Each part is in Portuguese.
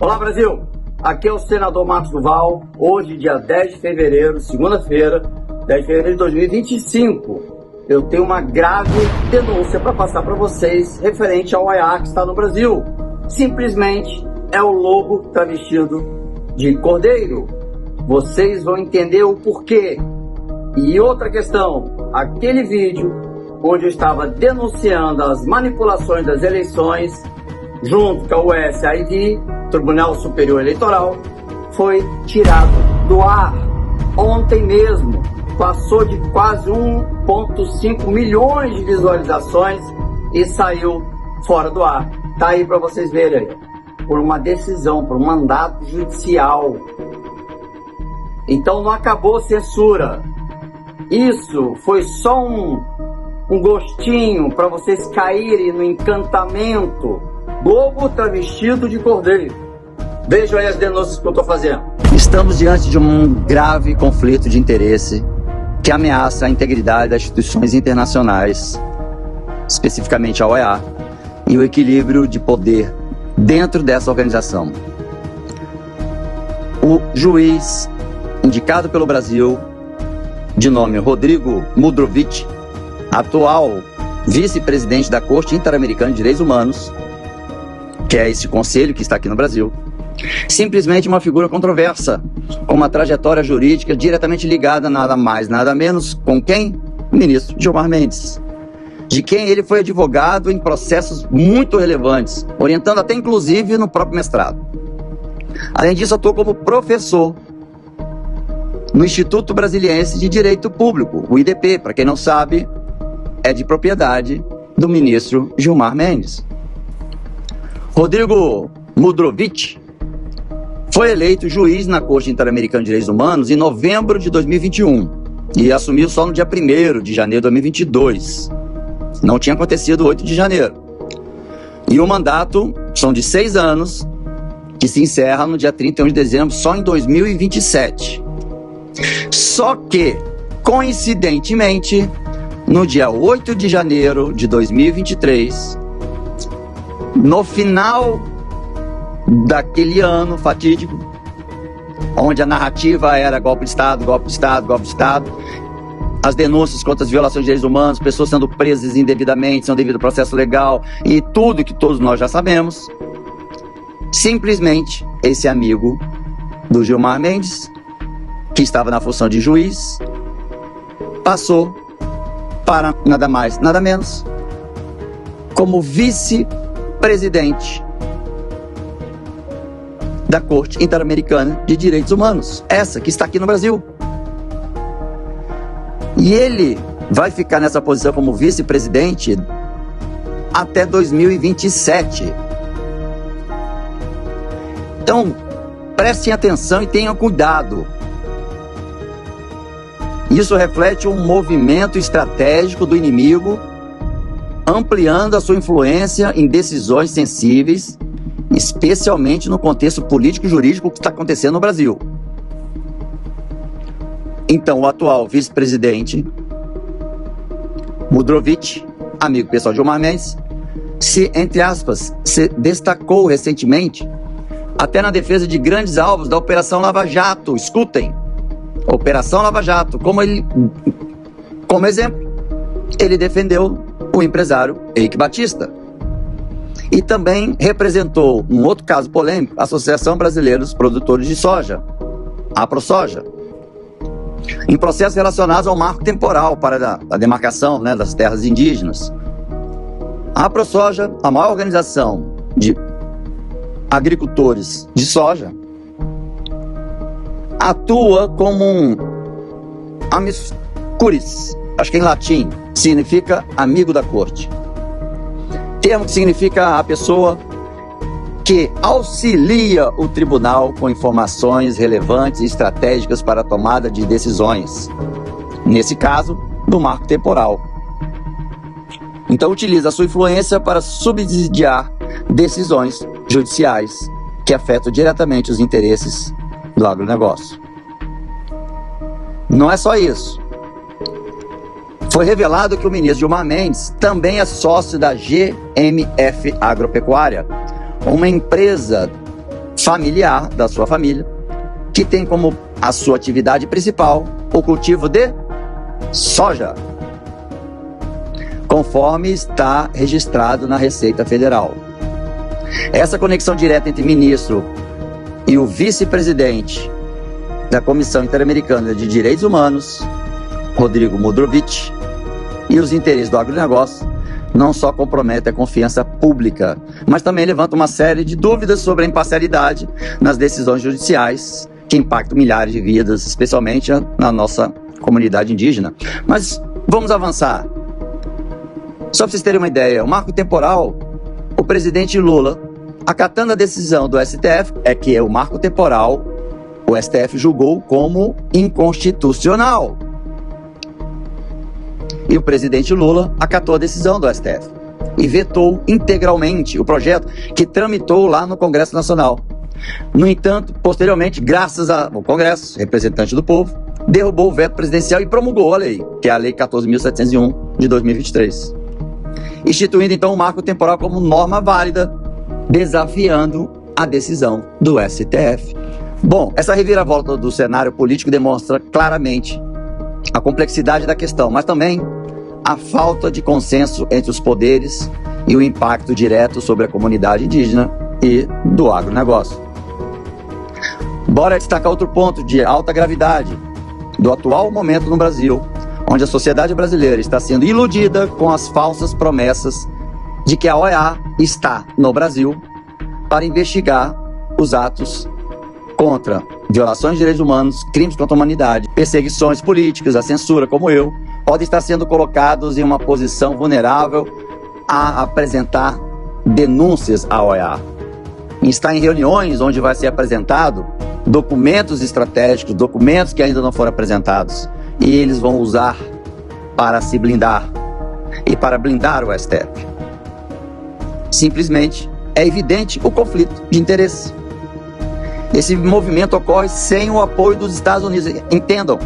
Olá, Brasil! Aqui é o senador Marcos Duval. Hoje, dia 10 de fevereiro, segunda-feira, 10 de fevereiro de 2025. Eu tenho uma grave denúncia para passar para vocês referente ao OEA que está no Brasil. Simplesmente é o lobo travestido de cordeiro. Vocês vão entender o porquê. E outra questão, aquele vídeo onde eu estava denunciando as manipulações das eleições junto com o SID, Tribunal Superior Eleitoral, foi tirado do ar ontem mesmo. Passou de quase 1,5 milhões de visualizações e saiu fora do ar. Tá aí para vocês verem, por uma decisão, por um mandato judicial. Então não acabou censura. Isso foi só um gostinho para vocês caírem no encantamento lobo travestido de cordeiro. Vejam aí as denúncias que eu estou fazendo. Estamos diante de um grave conflito de interesse que ameaça a integridade das instituições internacionais, especificamente a OEA, e o equilíbrio de poder dentro dessa organização. O juiz indicado pelo Brasil, de nome Rodrigo Mudrovich, atual vice-presidente da Corte Interamericana de Direitos Humanos, que é esse conselho que está aqui no Brasil, simplesmente uma figura controversa, com uma trajetória jurídica diretamente ligada, nada mais, nada menos, com quem? O ministro Gilmar Mendes, de quem ele foi advogado em processos muito relevantes, orientando até inclusive no próprio mestrado. Além disso, atuou como professor no Instituto Brasiliense de Direito Público, o IDP, para quem não sabe, é de propriedade do ministro Gilmar Mendes. Rodrigo Mudrovich foi eleito juiz na Corte Interamericana de Direitos Humanos em novembro de 2021 e assumiu só no dia 1º de janeiro de 2022. Não tinha acontecido 8 de janeiro. E o mandato são de 6 anos, que se encerra no dia 31 de dezembro, só em 2027. Só que, coincidentemente, no dia 8 de janeiro de 2023, no final daquele ano fatídico, onde a narrativa era golpe de Estado, golpe de Estado, golpe de Estado, as denúncias contra as violações de direitos humanos, pessoas sendo presas indevidamente, sem o devido processo legal e tudo que todos nós já sabemos, simplesmente esse amigo do Gilmar Mendes, que estava na função de juiz, passou para nada mais, nada menos, como vice-presidente da Corte Interamericana de Direitos Humanos, essa que está aqui no Brasil. E ele vai ficar nessa posição como vice-presidente até 2027. Então, prestem atenção e tenham cuidado. Isso reflete um movimento estratégico do inimigo, ampliando a sua influência em decisões sensíveis, especialmente no contexto político e jurídico que está acontecendo no Brasil. Então, o atual vice-presidente, Mudrovich, amigo pessoal de Gilmar Mendes, entre aspas, se destacou recentemente até na defesa de grandes alvos da Operação Lava Jato. Escutem, Operação Lava Jato, como exemplo, ele defendeu o empresário Eike Batista. E também representou, um outro caso polêmico, a Associação Brasileira dos Produtores de Soja, a AproSoja, em processos relacionados ao marco temporal para a demarcação, das terras indígenas. A AproSoja, a maior organização de agricultores de soja, atua como um amicus curiae, acho que em latim significa amigo da corte. Termo que significa a pessoa que auxilia o tribunal com informações relevantes e estratégicas para a tomada de decisões, nesse caso, do marco temporal. Então utiliza a sua influência para subsidiar decisões judiciais que afetam diretamente os interesses do agronegócio. Não é só isso. Foi revelado que o ministro Gilmar Mendes também é sócio da GMF Agropecuária, uma empresa familiar da sua família, que tem como a sua atividade principal o cultivo de soja, conforme está registrado na Receita Federal. Essa conexão direta entre o ministro e o vice-presidente da Comissão Interamericana de Direitos Humanos, Rodrigo Modrovic, e os interesses do agronegócio não só compromete a confiança pública, mas também levanta uma série de dúvidas sobre a imparcialidade nas decisões judiciais que impactam milhares de vidas, especialmente na nossa comunidade indígena. Mas vamos avançar. Só para vocês terem uma ideia, o marco temporal, o presidente Lula, acatando a decisão do STF, é que o marco temporal, o STF julgou como inconstitucional. E o presidente Lula acatou a decisão do STF e vetou integralmente o projeto que tramitou lá no Congresso Nacional. No entanto, posteriormente, graças ao Congresso, representante do povo, derrubou o veto presidencial e promulgou a lei, que é a Lei 14.701 de 2023, instituindo então o marco temporal como norma válida, desafiando a decisão do STF. Bom, essa reviravolta do cenário político demonstra claramente a complexidade da questão, mas também a falta de consenso entre os poderes e o impacto direto sobre a comunidade indígena e do agronegócio. Bora destacar outro ponto de alta gravidade do atual momento no Brasil, onde a sociedade brasileira está sendo iludida com as falsas promessas de que a OEA está no Brasil para investigar os atos contra violações de direitos humanos, crimes contra a humanidade, perseguições políticas, a censura, como eu, podem estar sendo colocados em uma posição vulnerável a apresentar denúncias à OEA. E está em reuniões onde vai ser apresentado documentos estratégicos, documentos que ainda não foram apresentados, e eles vão usar para se blindar e para blindar o STF. Simplesmente é evidente o conflito de interesse. Esse movimento ocorre sem o apoio dos Estados Unidos. Entendam,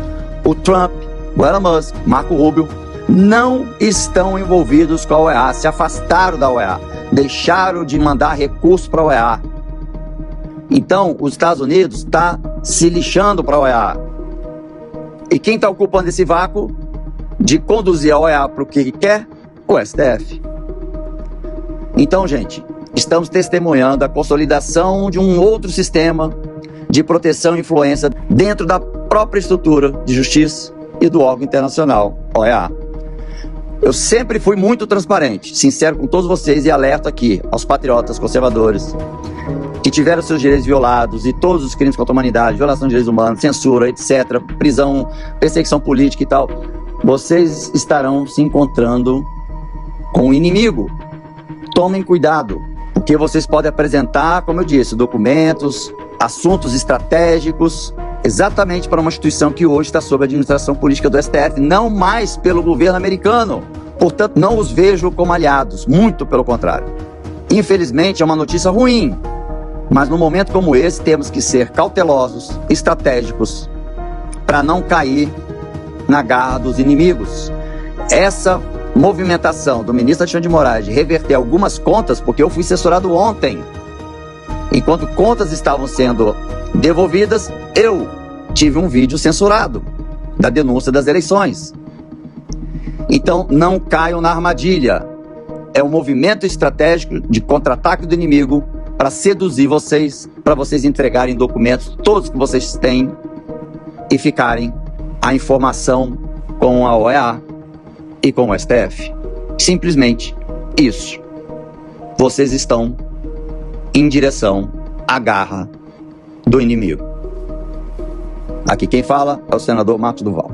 o Trump, o Elon Musk, Marco Rubio, não estão envolvidos com a OEA, se afastaram da OEA, deixaram de mandar recursos para a OEA. Então, os Estados Unidos estão se lixando para a OEA. E quem está ocupando esse vácuo de conduzir a OEA para o que quer? O STF. Então, gente, estamos testemunhando a consolidação de um outro sistema de proteção e influência dentro da própria estrutura de justiça e do órgão internacional, OEA. Eu sempre fui muito transparente, sincero com todos vocês e alerto aqui aos patriotas conservadores que tiveram seus direitos violados e todos os crimes contra a humanidade, violação de direitos humanos, censura, etc., prisão, perseguição política e tal. Vocês estarão se encontrando com o inimigo. Tomem cuidado, porque vocês podem apresentar, como eu disse, documentos, assuntos estratégicos, exatamente para uma instituição que hoje está sob a administração política do STF, não mais pelo governo americano. Portanto, não os vejo como aliados, muito pelo contrário. Infelizmente, é uma notícia ruim, mas num momento como esse, temos que ser cautelosos, estratégicos, para não cair na garra dos inimigos. Essa movimentação do ministro Alexandre de Moraes de reverter algumas contas, porque eu fui censurado ontem, enquanto contas estavam sendo devolvidas, eu tive um vídeo censurado da denúncia das eleições. Então, não caiam na armadilha. É um movimento estratégico de contra-ataque do inimigo para seduzir vocês, para vocês entregarem documentos, todos que vocês têm, e ficarem a informação com a OEA e com o STF. Simplesmente isso. Vocês estão em direção à garra do inimigo. Aqui quem fala é o senador Marcos Duval.